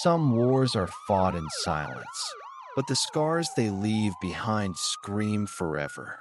Some wars are fought in silence, but the scars they leave behind scream forever.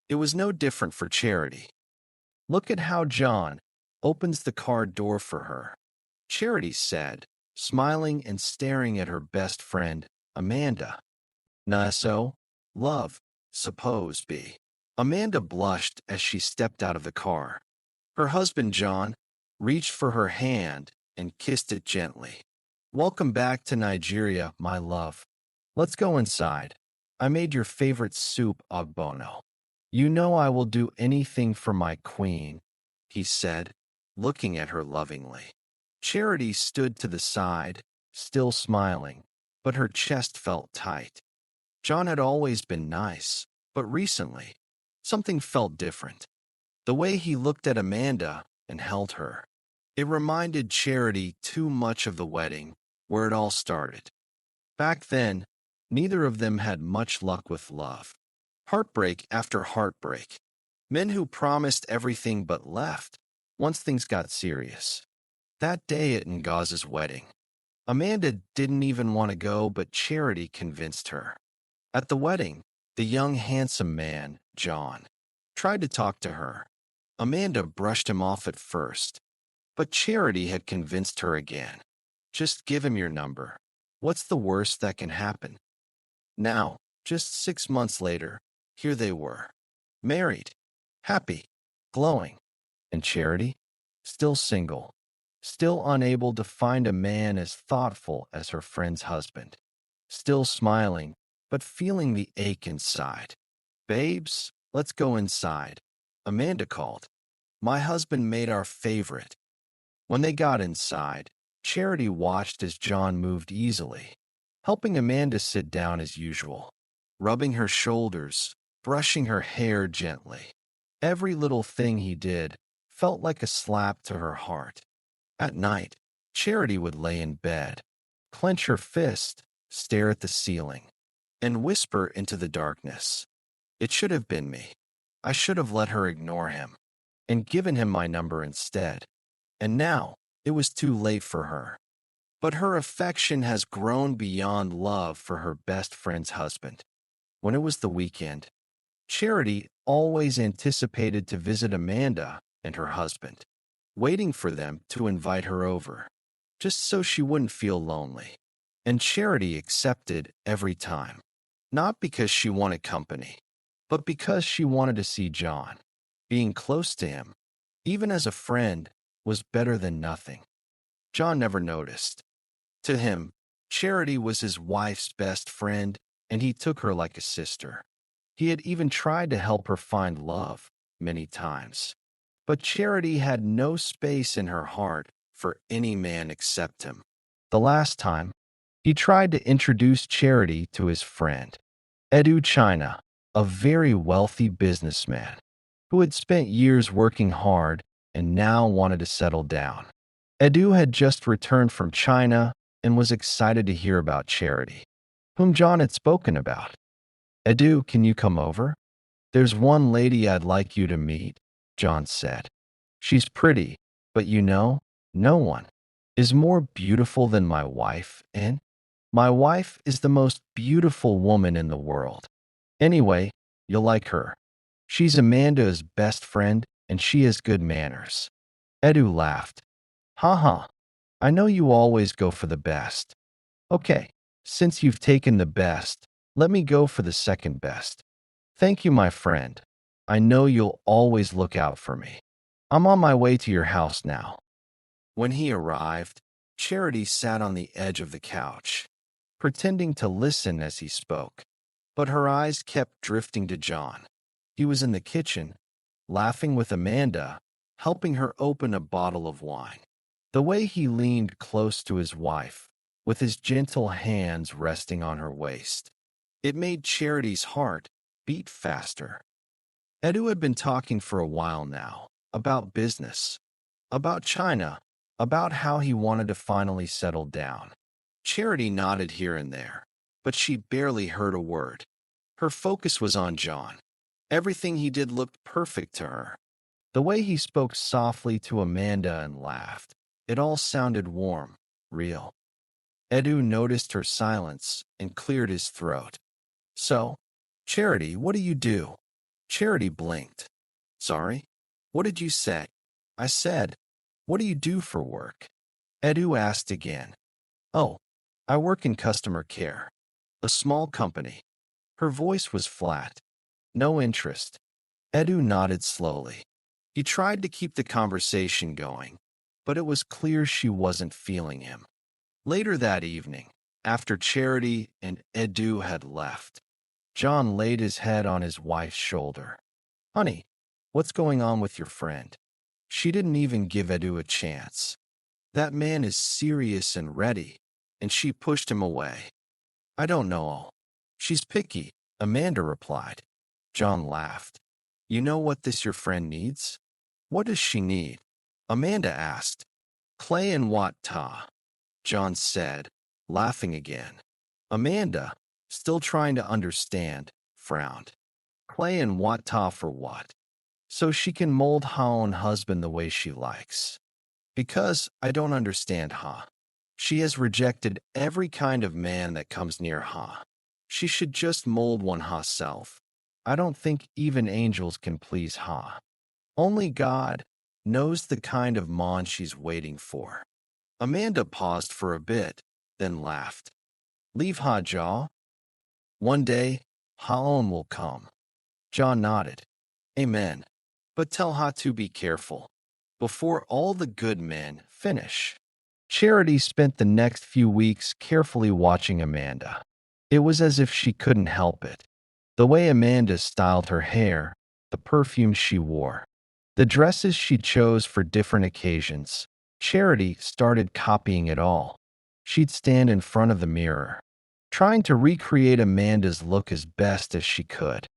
It was no different for Charity. Look at how John opens the car door for her, Charity said, smiling and staring at her best friend, Amanda. "Nah, so, love, suppose be." Amanda blushed as she stepped out of the car. Her husband, John, reached for her hand and kissed it gently. "Welcome back to Nigeria, my love. Let's go inside. I made your favorite soup, ogbono. You know I will do anything for my queen," he said, looking at her lovingly. Charity stood to the side, still smiling, but her chest felt tight. John had always been nice, but recently, something felt different. The way he looked at Amanda and held her. It reminded Charity too much of the wedding, where it all started. Back then, neither of them had much luck with love. Heartbreak after heartbreak. Men who promised everything but left once things got serious. That day at Ngozi's wedding, Amanda didn't even want to go, but Charity convinced her. At the wedding, the young handsome man, John, tried to talk to her. Amanda brushed him off at first, but Charity had convinced her again. "Just give him your number. What's the worst that can happen?" Now, just 6 months later, here they were, married, happy, glowing, and Charity, still single, still unable to find a man as thoughtful as her friend's husband, still smiling, but feeling the ache inside. "Babes, let's go inside," Amanda called. "My husband made our favorite." When they got inside, Charity watched as John moved easily, helping Amanda sit down as usual, rubbing her shoulders, brushing her hair gently. Every little thing he did felt like a slap to her heart. At night, Charity would lay in bed, clench her fist, stare at the ceiling, and whisper into the darkness, "It should have been me. I should have let her ignore him and given him my number instead." And now, it was too late for her. But her affection has grown beyond love for her best friend's husband. When it was the weekend, Charity always anticipated to visit Amanda and her husband, waiting for them to invite her over, just so she wouldn't feel lonely. And Charity accepted every time, not because she wanted company, but because she wanted to see John. Being close to him, even as a friend, was better than nothing. John never noticed. To him, Charity was his wife's best friend, and he took her like a sister. He had even tried to help her find love many times. But Charity had no space in her heart for any man except him. The last time, he tried to introduce Charity to his friend, Edu China, a very wealthy businessman who had spent years working hard and now wanted to settle down. Edu had just returned from China and was excited to hear about Charity, whom John had spoken about. "Edu, can you come over? There's one lady I'd like you to meet," John said. "She's pretty, but no one is more beautiful than my wife, and my wife is the most beautiful woman in the world. Anyway, you'll like her. She's Amanda's best friend, and she has good manners." Edu laughed. "Haha, I know you always go for the best. Okay, since you've taken the best, let me go for the second best. Thank you, my friend. I know you'll always look out for me. I'm on my way to your house now." When he arrived, Charity sat on the edge of the couch, pretending to listen as he spoke, but her eyes kept drifting to John. He was in the kitchen, laughing with Amanda, helping her open a bottle of wine. The way he leaned close to his wife, with his gentle hands resting on her waist, it made Charity's heart beat faster. Edu had been talking for a while now, about business, about China, about how he wanted to finally settle down. Charity nodded here and there, but she barely heard a word. Her focus was on John. Everything he did looked perfect to her. The way he spoke softly to Amanda and laughed, it all sounded warm, real. Edu noticed her silence and cleared his throat. So, Charity, what do you do? Charity blinked. Sorry? What did you say? I said, what do you do for work? Edu asked again. Oh, I work in customer care. A small company. Her voice was flat. No interest. Edu nodded slowly. He tried to keep the conversation going, but it was clear she wasn't feeling him. Later that evening, after Charity and Edu had left, John laid his head on his wife's shoulder. Honey, what's going on with your friend? She didn't even give Edu a chance. That man is serious and ready, and she pushed him away. I don't know. She's picky, Amanda replied. John laughed. You know what this your friend needs? What does she need? Amanda asked. Clay and what, Ta? John said, laughing again. Amanda, still trying to understand, frowned. Clay and what, Ta, for what? So she can mold her own husband the way she likes. Because I don't understand, Ha. She has rejected every kind of man that comes near Ha. She should just mold one herself. I don't think even angels can please Ha. Only God knows the kind of man she's waiting for. Amanda paused for a bit, then laughed. Leave Ha, Jaw. One day, Ha own will come. John nodded. Amen. But tell Ha to be careful. Before all the good men finish. Charity spent the next few weeks carefully watching Amanda. It was as if she couldn't help it. The way Amanda styled her hair, the perfume she wore, the dresses she chose for different occasions. Charity started copying it all. She'd stand in front of the mirror, trying to recreate Amanda's look as best as she could.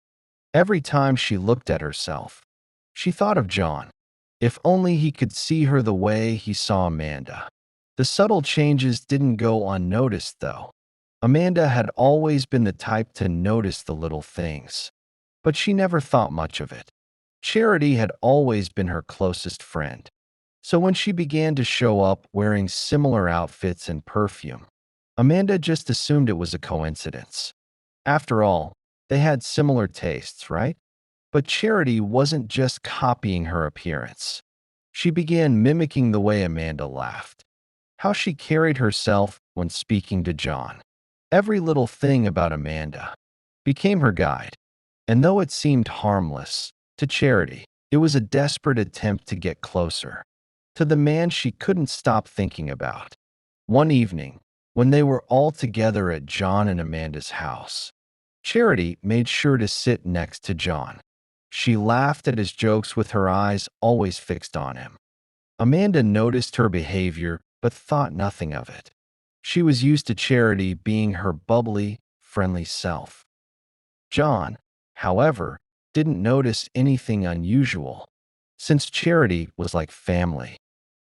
Every time she looked at herself, she thought of John. If only he could see her the way he saw Amanda. The subtle changes didn't go unnoticed, though. Amanda had always been the type to notice the little things, but she never thought much of it. Charity had always been her closest friend, so when she began to show up wearing similar outfits and perfume, Amanda just assumed it was a coincidence. After all, they had similar tastes, right? But Charity wasn't just copying her appearance. She began mimicking the way Amanda laughed, how she carried herself when speaking to John. Every little thing about Amanda became her guide, and though it seemed harmless to Charity, it was a desperate attempt to get closer to the man she couldn't stop thinking about. One evening, when they were all together at John and Amanda's house, Charity made sure to sit next to John. She laughed at his jokes with her eyes always fixed on him. Amanda noticed her behavior but thought nothing of it. She was used to Charity being her bubbly, friendly self. John, however, didn't notice anything unusual, since Charity was like family,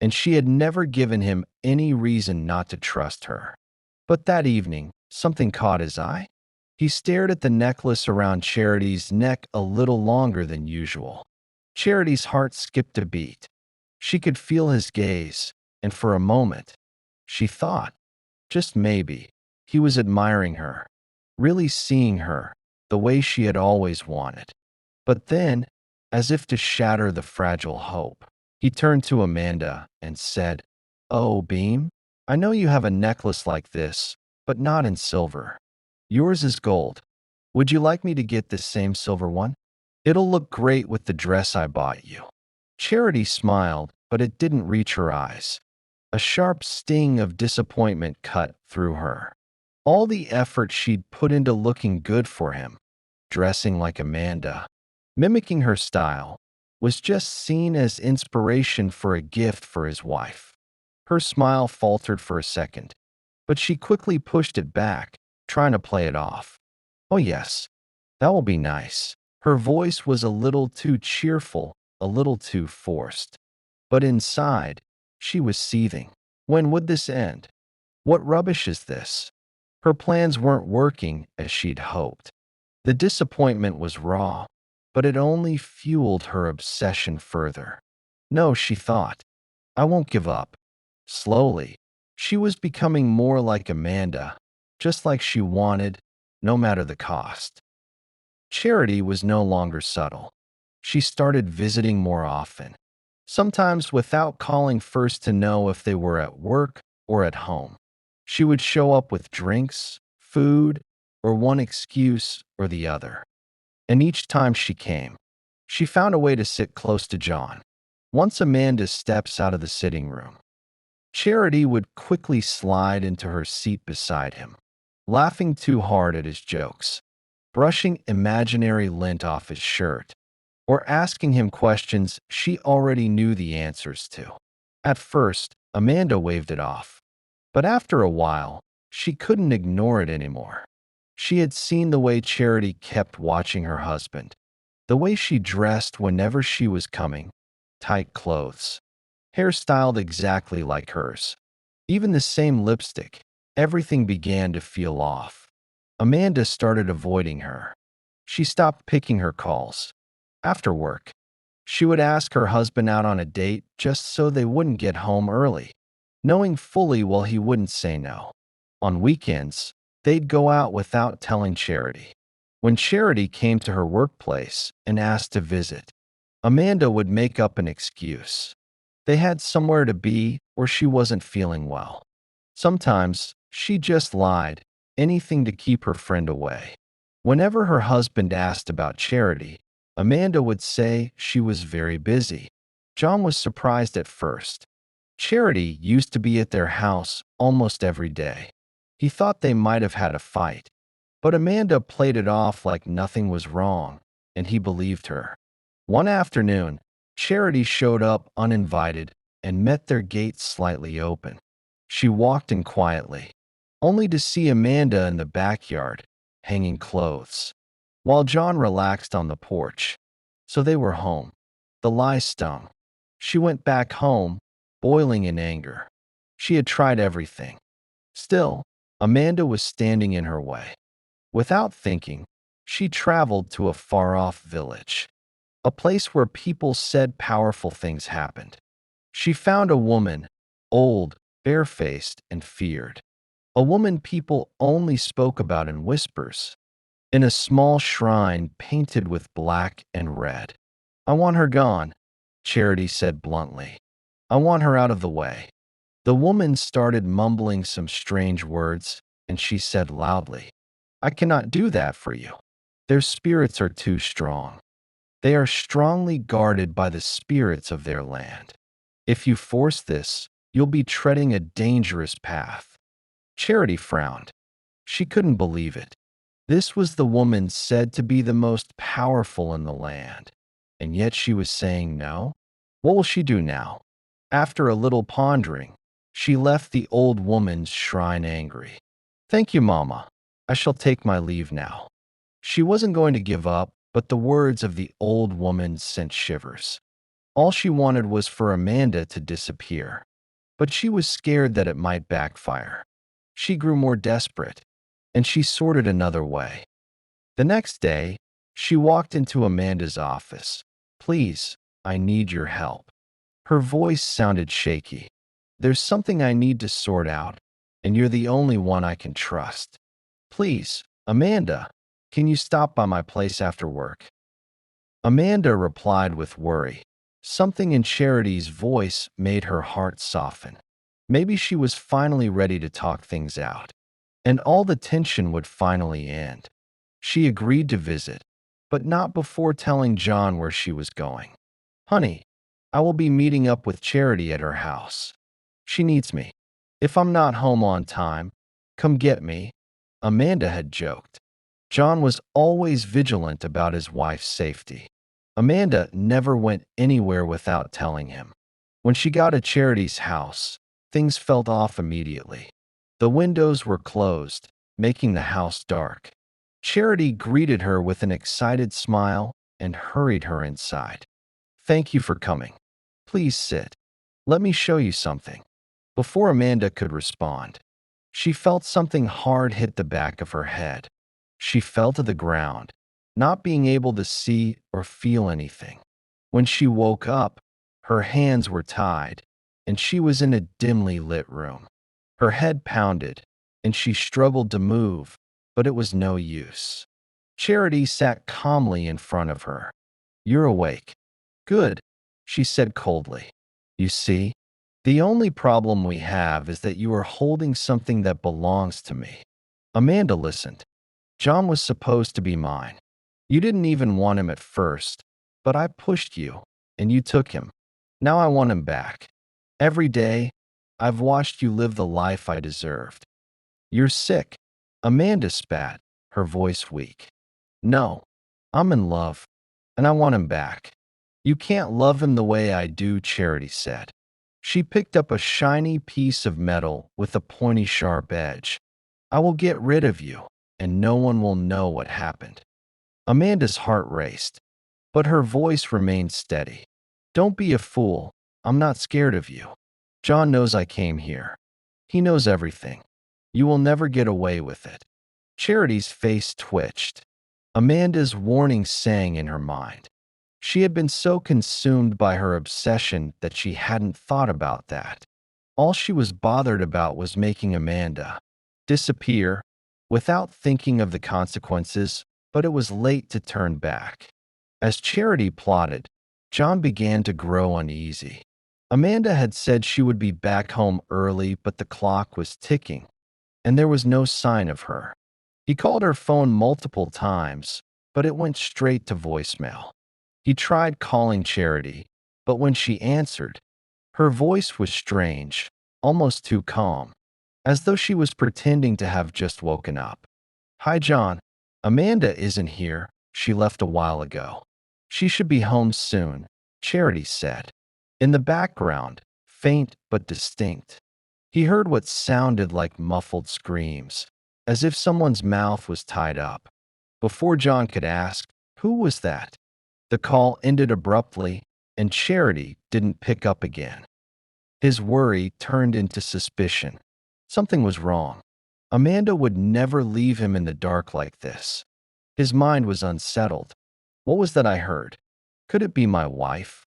and she had never given him any reason not to trust her. But that evening, something caught his eye. He stared at the necklace around Charity's neck a little longer than usual. Charity's heart skipped a beat. She could feel his gaze, and for a moment, she thought, just maybe, he was admiring her, really seeing her the way she had always wanted. But then, as if to shatter the fragile hope, he turned to Amanda and said, Oh, Beam, I know you have a necklace like this, but not in silver. Yours is gold. Would you like me to get this same silver one? It'll look great with the dress I bought you. Charity smiled, but it didn't reach her eyes. A sharp sting of disappointment cut through her. All the effort she'd put into looking good for him, dressing like Amanda, mimicking her style, was just seen as inspiration for a gift for his wife. Her smile faltered for a second, but she quickly pushed it back, trying to play it off. Oh yes, that will be nice. Her voice was a little too cheerful, a little too forced. But inside, she was seething. When would this end? What rubbish is this? Her plans weren't working as she'd hoped. The disappointment was raw, but it only fueled her obsession further. No, she thought, I won't give up. Slowly, She was becoming more like Amanda, just like she wanted, no matter the cost. Charity was no longer subtle. She started visiting more often, sometimes without calling first to know if they were at work or at home. She would show up with drinks, food, or one excuse or the other. And each time she came, she found a way to sit close to John. Once Amanda steps out of the sitting room, Charity would quickly slide into her seat beside him, laughing too hard at his jokes, brushing imaginary lint off his shirt, or asking him questions she already knew the answers to. At first, Amanda waved it off, but after a while, she couldn't ignore it anymore. She had seen the way Charity kept watching her husband, the way she dressed whenever she was coming, tight clothes, hair styled exactly like hers, even the same lipstick. Everything began to feel off. Amanda started avoiding her. She stopped picking her calls. After work, she would ask her husband out on a date just so they wouldn't get home early, knowing fully well he wouldn't say no. On weekends, they'd go out without telling Charity. When Charity came to her workplace and asked to visit, Amanda would make up an excuse. They had somewhere to be or she wasn't feeling well. Sometimes she just lied, anything to keep her friend away. Whenever her husband asked about Charity, Amanda would say she was very busy. John was surprised at first. Charity used to be at their house almost every day. He thought they might have had a fight, but Amanda played it off like nothing was wrong, and he believed her. One afternoon, Charity showed up uninvited and met their gate slightly open. She walked in quietly, only to see Amanda in the backyard, hanging clothes, while John relaxed on the porch. So they were home. The lie stung. She went back home, boiling in anger. She had tried everything. Still, Amanda was standing in her way. Without thinking, she traveled to a far-off village, a place where people said powerful things happened. She found a woman, old, barefaced, and feared. A woman people only spoke about in whispers, in a small shrine painted with black and red. "I want her gone," Charity said bluntly. "I want her out of the way." The woman started mumbling some strange words, and she said loudly, "I cannot do that for you. Their spirits are too strong. They are strongly guarded by the spirits of their land. If you force this, you'll be treading a dangerous path." Charity frowned. She couldn't believe it. This was the woman said to be the most powerful in the land, and yet she was saying no? What will she do now? After a little pondering, she left the old woman's shrine angry. "Thank you, Mama. I shall take my leave now." She wasn't going to give up, but the words of the old woman sent shivers. All she wanted was for Amanda to disappear, but she was scared that it might backfire. She grew more desperate, and she sorted another way. The next day, she walked into Amanda's office. "Please, I need your help." Her voice sounded shaky. "There's something I need to sort out, and you're the only one I can trust. Please, Amanda, can you stop by my place after work?" Amanda replied with worry. Something in Charity's voice made her heart soften. Maybe she was finally ready to talk things out, and all the tension would finally end. She agreed to visit, but not before telling John where she was going. "Honey, I will be meeting up with Charity at her house. She needs me. If I'm not home on time, come get me," Amanda had joked. John was always vigilant about his wife's safety. Amanda never went anywhere without telling him. When she got to Charity's house, things felt off immediately. The windows were closed, making the house dark. Charity greeted her with an excited smile and hurried her inside. "Thank you for coming. Please sit. Let me show you something." Before Amanda could respond, she felt something hard hit the back of her head. She fell to the ground, not being able to see or feel anything. When she woke up, her hands were tied, and she was in a dimly lit room. Her head pounded, and she struggled to move, but it was no use. Charity sat calmly in front of her. "You're awake." "Good," she said coldly. "You see, the only problem we have is that you are holding something that belongs to me." Amanda listened. "John was supposed to be mine. You didn't even want him at first, but I pushed you, and you took him. Now I want him back. Every day, I've watched you live the life I deserved." "You're sick." Amanda spat, her voice weak. "No, I'm in love, and I want him back." "You can't love him the way I do," Charity said. She picked up a shiny piece of metal with a pointy, sharp edge. "I will get rid of you, and no one will know what happened." Amanda's heart raced, but her voice remained steady. "Don't be a fool. I'm not scared of you. John knows I came here. He knows everything. You will never get away with it." Charity's face twitched. Amanda's warning sang in her mind. She had been so consumed by her obsession that she hadn't thought about that. All she was bothered about was making Amanda disappear without thinking of the consequences, but it was late to turn back. As Charity plotted, John began to grow uneasy. Amanda had said she would be back home early, but the clock was ticking, and there was no sign of her. He called her phone multiple times, but it went straight to voicemail. He tried calling Charity, but when she answered, her voice was strange, almost too calm, as though she was pretending to have just woken up. "Hi, John. Amanda isn't here. She left a while ago. She should be home soon," Charity said. In the background, faint but distinct, he heard what sounded like muffled screams, as if someone's mouth was tied up. Before John could ask, "Who was that?" the call ended abruptly, and Charity didn't pick up again. His worry turned into suspicion. Something was wrong. Amanda would never leave him in the dark like this. His mind was unsettled. What was that I heard? Could it be my wife?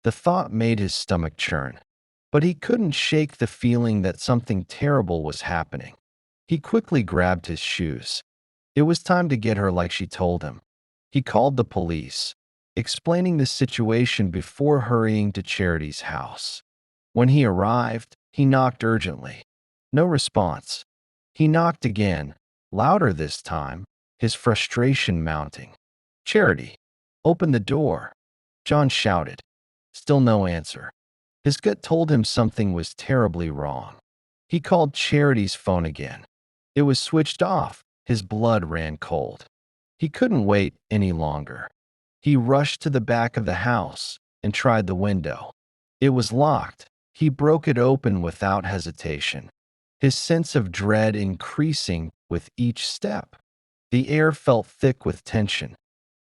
The thought made his stomach churn, but he couldn't shake the feeling that something terrible was happening. He quickly grabbed his shoes. It was time to get her like she told him. He called the police, explaining the situation before hurrying to Charity's house. When he arrived, he knocked urgently. No response. He knocked again, louder this time, his frustration mounting. "Charity, open the door," John shouted. Still no answer. His gut told him something was terribly wrong. He called Charity's phone again. It was switched off. His blood ran cold. He couldn't wait any longer. He rushed to the back of the house and tried the window. It was locked. He broke it open without hesitation, his sense of dread increasing with each step. The air felt thick with tension.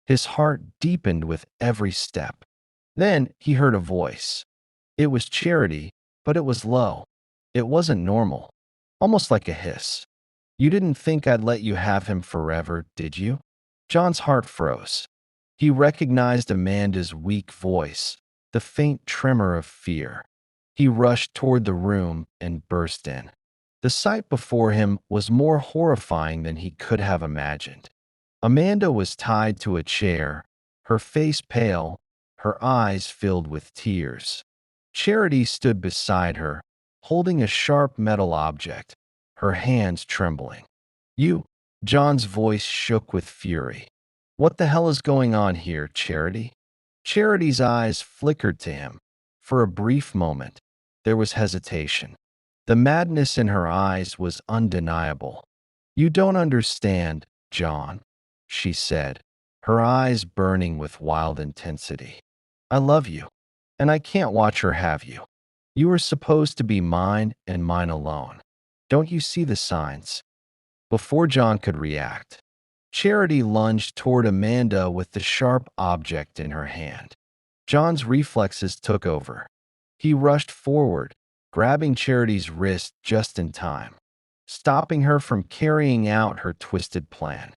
His heart deepened with every step. Then he heard a voice. It was Charity, but it was low. It wasn't normal, almost like a hiss. "You didn't think I'd let you have him forever, did you?" John's heart froze. He recognized Amanda's weak voice, the faint tremor of fear. He rushed toward the room and burst in. The sight before him was more horrifying than he could have imagined. Amanda was tied to a chair, her face pale, her eyes filled with tears. Charity stood beside her, holding a sharp metal object, her hands trembling. "You," John's voice shook with fury. "What the hell is going on here, Charity?" Charity's eyes flickered to him. For a brief moment, there was hesitation. The madness in her eyes was undeniable. "You don't understand, John," she said, her eyes burning with wild intensity. "I love you, and I can't watch her have you. You are supposed to be mine and mine alone. Don't you see the signs?" Before John could react, Charity lunged toward Amanda with the sharp object in her hand. John's reflexes took over. He rushed forward, grabbing Charity's wrist just in time, stopping her from carrying out her twisted plan.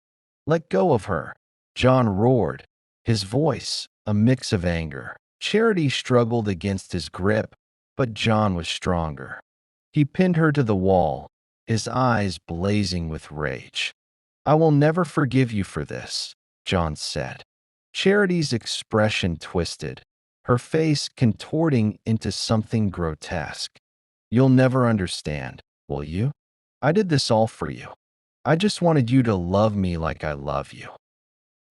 "Let go of her," John roared, his voice a mix of anger. Charity struggled against his grip, but John was stronger. He pinned her to the wall, his eyes blazing with rage. I will never forgive you for this, John said. Charity's expression twisted, her face contorting into something grotesque. You'll never understand, will you? I did this all for you. I just wanted you to love me like I love you.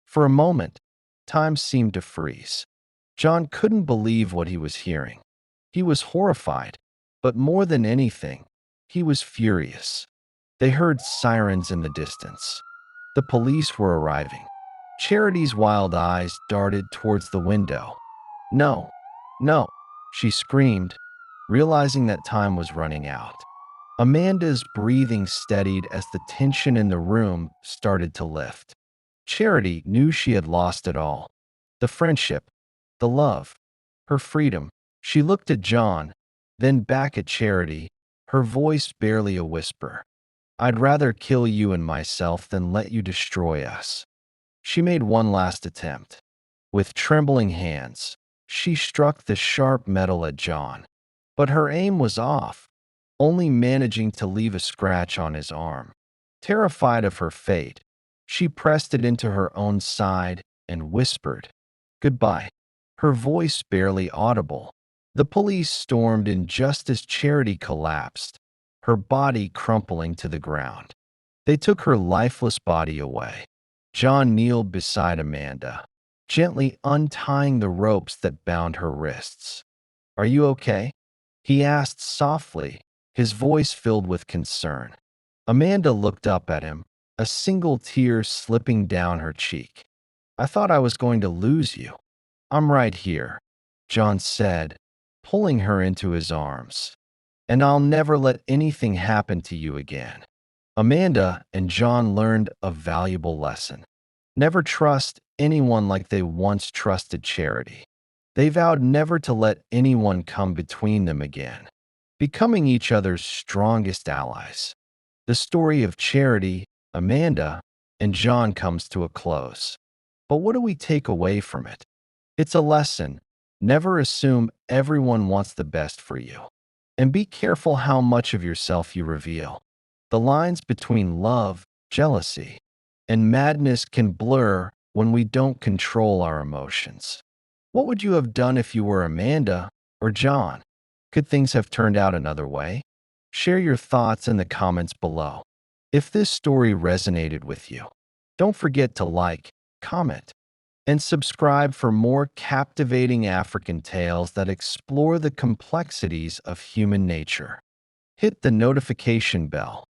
For a moment, time seemed to freeze. John couldn't believe what he was hearing. He was horrified, but more than anything, he was furious. They heard sirens in the distance. The police were arriving. Charity's wild eyes darted towards the window. No, no, she screamed, realizing that time was running out. Amanda's breathing steadied as the tension in the room started to lift. Charity knew she had lost it all. The friendship, the love, her freedom. She looked at John, then back at Charity, her voice barely a whisper. I'd rather kill you and myself than let you destroy us. She made one last attempt. With trembling hands, she struck the sharp metal at John. But her aim was off, only managing to leave a scratch on his arm. Terrified of her fate, she pressed it into her own side and whispered, Goodbye, her voice barely audible. The police stormed in just as Charity collapsed, her body crumpling to the ground. They took her lifeless body away. John kneeled beside Amanda, gently untying the ropes that bound her wrists. Are you okay? He asked softly, his voice filled with concern. Amanda looked up at him, a single tear slipping down her cheek. I thought I was going to lose you. I'm right here, John said, pulling her into his arms. And I'll never let anything happen to you again. Amanda and John learned a valuable lesson. Never trust anyone like they once trusted Charity. They vowed never to let anyone come between them again, becoming each other's strongest allies. The story of Charity, Amanda, and John comes to a close. But what do we take away from it? It's a lesson. Never assume everyone wants the best for you. And be careful how much of yourself you reveal. The lines between love, jealousy, and madness can blur when we don't control our emotions. What would you have done if you were Amanda or John? Could things have turned out another way? Share your thoughts in the comments below. If this story resonated with you, don't forget to like, comment, and subscribe for more captivating African tales that explore the complexities of human nature. Hit the notification bell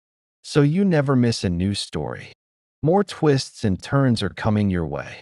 so you never miss a new story. More twists and turns are coming your way.